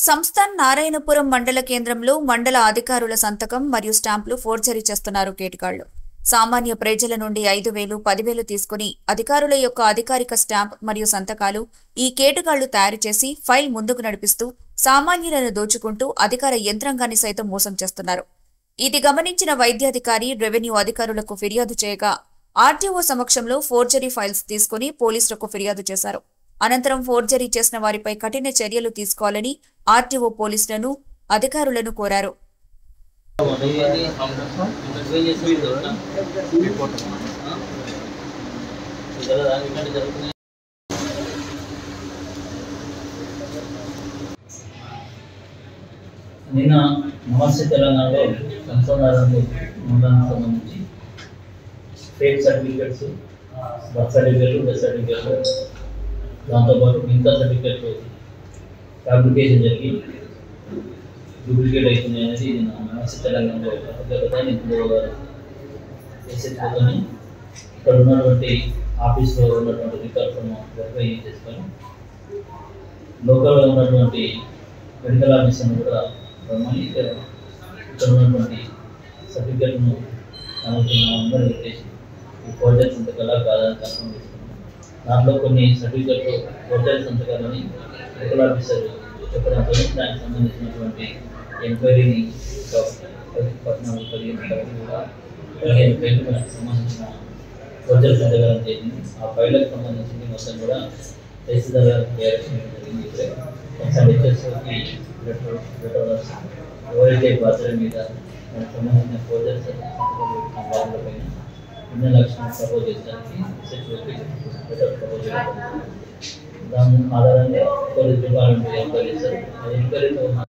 సంస్థాన్ నారాయణపురం మండల కేంద్రంలో మండల అధికారుల సంతకం మరియు స్టాంపులు ఫోర్జరీ చేస్తున్నారు కేటగాళ్లు. సామాన్య ప్రజల నుండి 5,000, 10,000 తీసుకుని అధికారుల యొక్క అధికారిక స్టాంప్ మరియు సంతకాలు ఈ కేటగాళ్లు తయారు చేసి ఫైల్ ముందుకు నడిపిస్తూ సామాన్యులను దోచుకుంటూ అధికార యంత్రాంగాన్ని సైతం మోసం చేస్తున్నారు. ఇది గమనించిన వైద్యాధికారి రెవెన్యూ అధికారులకు ఫిర్యాదు చేయగా ఆర్టీఓ సమక్షంలో ఫోర్జరీ ఫైల్స్ తీసుకుని పోలీసులకు ఫిర్యాదు చేశారు. అనంతరం ఫోర్జరీ చేసిన వారిపై కఠిన చర్యలు తీసుకోవాలని ఆర్టీఓ పోలీసులను అధికారులను కోరారు. నిన్న నమస్తే తెలంగాణలో సంస్థానాలకు మండలానికి సంబంధించి ఫేక్ సర్టిఫికేట్స్, బర్త్ సర్టిఫికేట్లు, డెత్ సర్టిఫికేట్లు, దాంతోపాటు మిగతా సర్టిఫికేట్లు ఫ్యాబ్రికేషన్ జరిగి డూప్లికేట్ అవుతుంది అనేది నమస్తే తెలంగాణలో ఎస్ఎస్ఓని ఇక్కడ ఉన్నటువంటి ఆఫీస్లో ఉన్నటువంటి రికార్డ్స్ను వెరిఫై చేసుకొని లోకల్గా ఉన్నటువంటి మెడికల్ ఆఫీసర్ను కూడా రమ్మని ఇక్కడ ఉన్నటువంటి సర్టిఫికేట్ను అందరూ పెట్టేసి ఈ ఫోర్జరీ సంతకాలా కాదని కన్ఫర్మ్ చేసుకున్నాం. దాంట్లో కొన్ని సర్టిఫికేట్లు ఫోర్జరీ సంతకాలని మెడికల్ ఆఫీసర్ చెప్పడంతో దానికి సంబంధించినటువంటి ఎంక్వైరీని 15 పేర్లకు సంబంధించిన ఫోర్జరీ సంతకాలను చేసింది. ఆ ఫైళ్ళకు సంబంధించింది మొత్తం కూడా తహసీల్దార్ గారికి తయారు చేయడం జరిగింది. హెచ్ఎస్ఓకి ఎవరైతే బాధ్యత మీద దానికి సంబంధించిన ఫోర్జరీ సంతకాలు బాధ్యులపైన క్రిమినల్ యాక్షన్ ప్రపోజ్ చేయడానికి హెచ్ఎస్ఓకి లెటర్ ప్రపోజ్ చేయడం. దాని ఆధారంగా పోలీస్ డిపార్ట్మెంట్ ఎంక్వైరీ చేస్తారు. ఆ ఎంక్వైరీలో